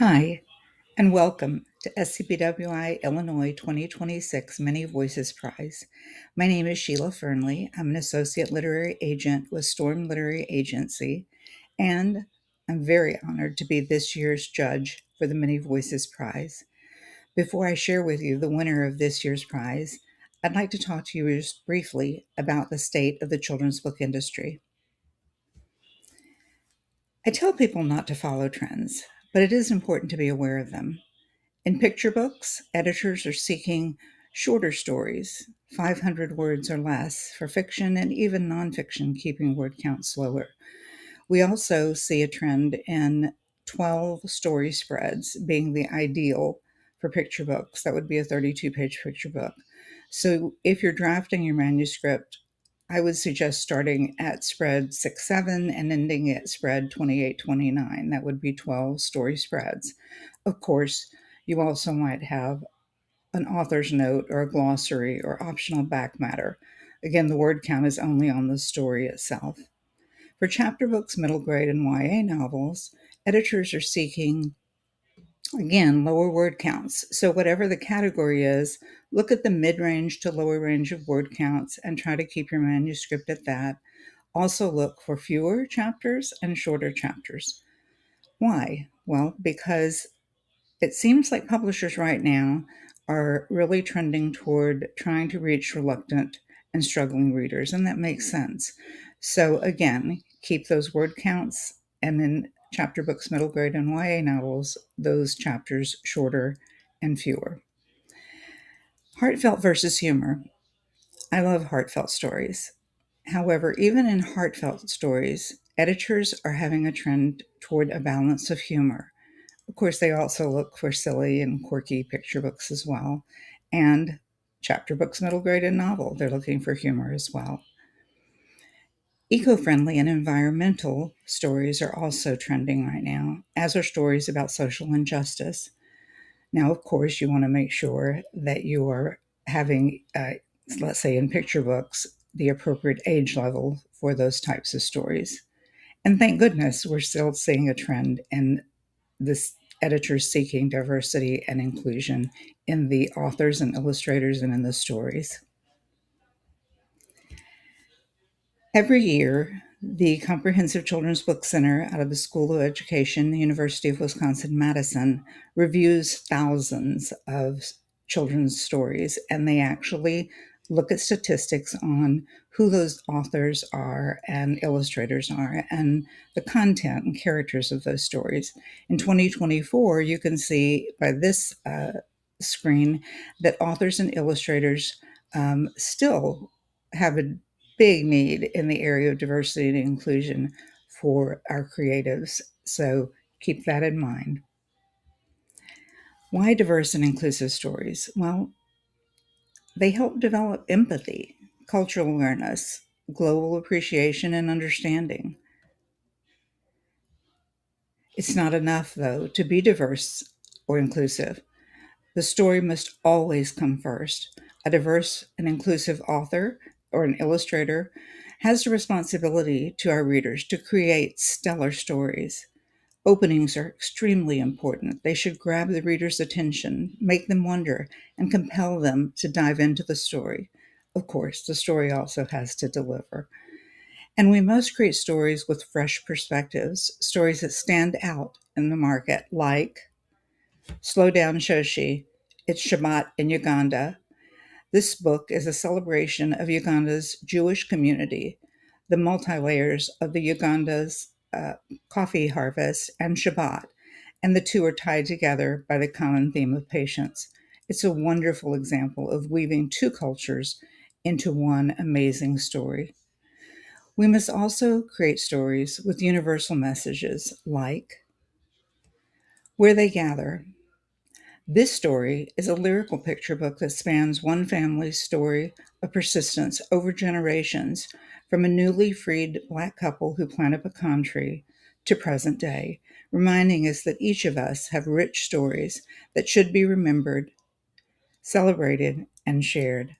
Hi, and welcome to SCBWI Illinois 2026 Many Voices Prize. My name is Sheila Fernley. I'm an Associate Literary Agent with Storm Literary Agency, and I'm very honored to be this year's judge for the Many Voices Prize. Before I share with you the winner of this year's prize, I'd like to talk to you just briefly about the state of the children's book industry. I tell people not to follow trends, but it is important to be aware of them. In picture books, editors are seeking shorter stories, 500 words or less, for fiction and even nonfiction, keeping word count slower. We also see a trend in 12 story spreads being the ideal for picture books. That would be a 32-page picture book. So if you're drafting your manuscript, I would suggest starting at spread 6, 7 and ending at spread 28, 29. That would be 12 story spreads. Of course, you also might have an author's note or a glossary or optional back matter. Again, the word count is only on the story itself. For chapter books, middle grade, and YA novels, editors are seeking, again, lower word counts. So, whatever the category is, look at the mid range to lower range of word counts and try to keep your manuscript at that. Also, look for fewer chapters and shorter chapters. Why? Well, because it seems like publishers right now are really trending toward trying to reach reluctant and struggling readers, and that makes sense. So, again, keep those word counts, and in chapter books, middle grade, and YA novels, those chapters shorter and fewer. Heartfelt versus humor. I love heartfelt stories. However, even in heartfelt stories, editors are having a trend toward a balance of humor. Of course, they also look for silly and quirky picture books as well, and chapter books, middle grade, and novel. They're looking for humor as well. Eco friendly and environmental stories are also trending right now, as are stories about social injustice. Now, of course, you want to make sure that you are having, let's say in picture books, the appropriate age level for those types of stories. And thank goodness we're still seeing a trend in this editors seeking diversity and inclusion in the authors and illustrators and in the stories. Every year, the Comprehensive Children's Book Center out of the School of Education, the University of Wisconsin-Madison, reviews thousands of children's stories, and they actually look at statistics on who those authors are and illustrators are and the content and characters of those stories. In 2024, you can see by this screen that authors and illustrators still have a big need in the area of diversity and inclusion for our creatives. So keep that in mind. Why diverse and inclusive stories? Well, they help develop empathy, cultural awareness, global appreciation, and understanding. It's not enough, though, to be diverse or inclusive. The story must always come first. A diverse and inclusive author or an illustrator has the responsibility to our readers to create stellar stories. Openings are extremely important. They should grab the reader's attention, make them wonder, and compel them to dive into the story. Of course, the story also has to deliver. And we must create stories with fresh perspectives, stories that stand out in the market, like Slow Down Shoshi, It's Shabbat in Uganda. This book is a celebration of Uganda's Jewish community, the multi-layers of the Uganda's coffee harvest and Shabbat, and the two are tied together by the common theme of patience. It's a wonderful example of weaving two cultures into one amazing story. We must also create stories with universal messages like Where They Gather. This story is a lyrical picture book that spans one family's story of persistence over generations, from a newly freed Black couple who plant a pecan tree to present day, reminding us that each of us have rich stories that should be remembered, celebrated, and shared.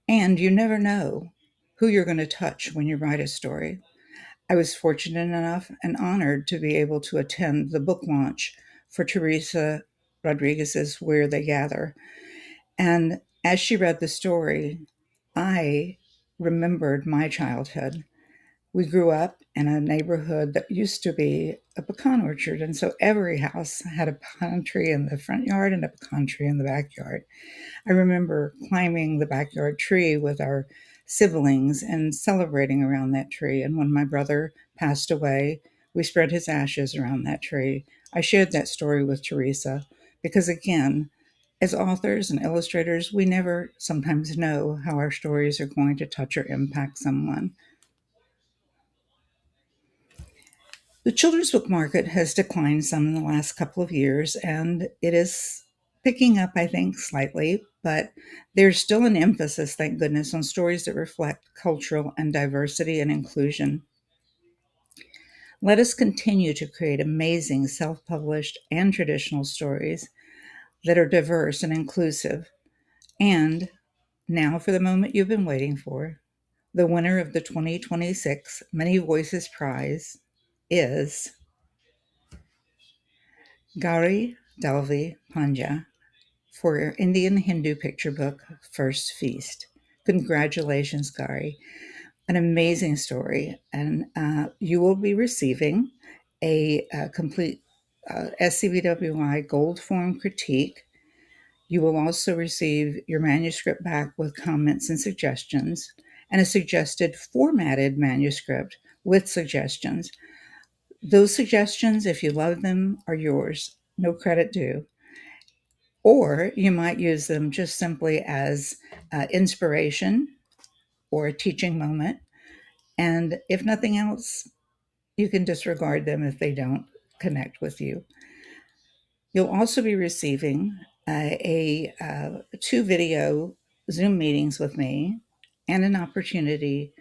And you never know who you're going to touch when you write a story. I was fortunate enough and honored to be able to attend the book launch for Teresa Rodriguez's Where They Gather. And as she read the story, I remembered my childhood. We grew up in a neighborhood that used to be a pecan orchard, and so every house had a pecan tree in the front yard and a pecan tree in the backyard. I remember climbing the backyard tree with our siblings and celebrating around that tree. And when my brother passed away, we spread his ashes around that tree. I shared that story with Teresa because, again, as authors and illustrators, we never sometimes know how our stories are going to touch or impact someone. The children's book market has declined some in the last couple of years, and it is picking up, I think, slightly, but there's still an emphasis, thank goodness, on stories that reflect cultural and diversity and inclusion. Let us continue to create amazing self published and traditional stories that are diverse and inclusive. And now, for the moment you've been waiting for, the winner of the 2026 Many Voices Prize is Gauri Dalvi Panja for Indian Hindu picture book First Feast. Congratulations, Gauri. An amazing story. And you will be receiving a complete SCBWI gold form critique. You will also receive your manuscript back with comments and suggestions, and a suggested formatted manuscript with suggestions. Those suggestions, if you love them, are yours. No credit due. Or you might use them just simply as inspiration or a teaching moment. And if nothing else, you can disregard them if they don't connect with you. You'll also be receiving two video Zoom meetings with me and an opportunity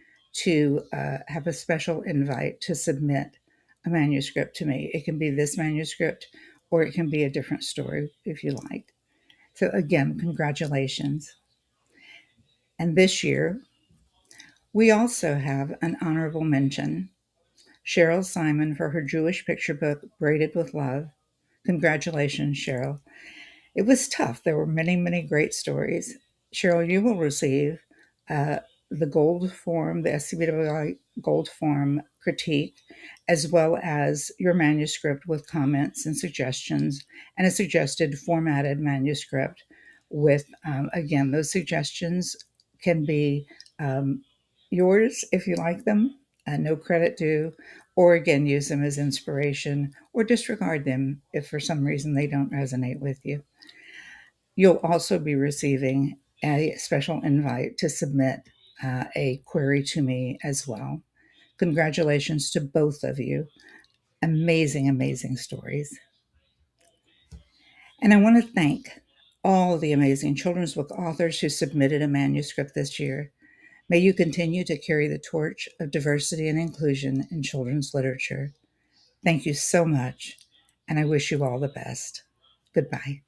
to have a special invite to submit a manuscript to me. It can be this manuscript or it can be a different story if you like. So, again, congratulations. And this year, we also have an honorable mention. Cheryl Simon for her Jewish picture book, Braided with Love. Congratulations, Cheryl. It was tough. There were many, many great stories. Cheryl, you will receive uh, the gold form, the SCBWI gold form critique, as well as your manuscript with comments and suggestions, and a suggested formatted manuscript with, again, those suggestions can be yours if you like them, no credit due, or again, use them as inspiration or disregard them if for some reason they don't resonate with you. You'll also be receiving a special invite to submit a query to me as well. Congratulations to both of you. Amazing, amazing stories. And I want to thank all the amazing children's book authors who submitted a manuscript this year. May you continue to carry the torch of diversity and inclusion in children's literature. Thank you so much, and I wish you all the best. Goodbye.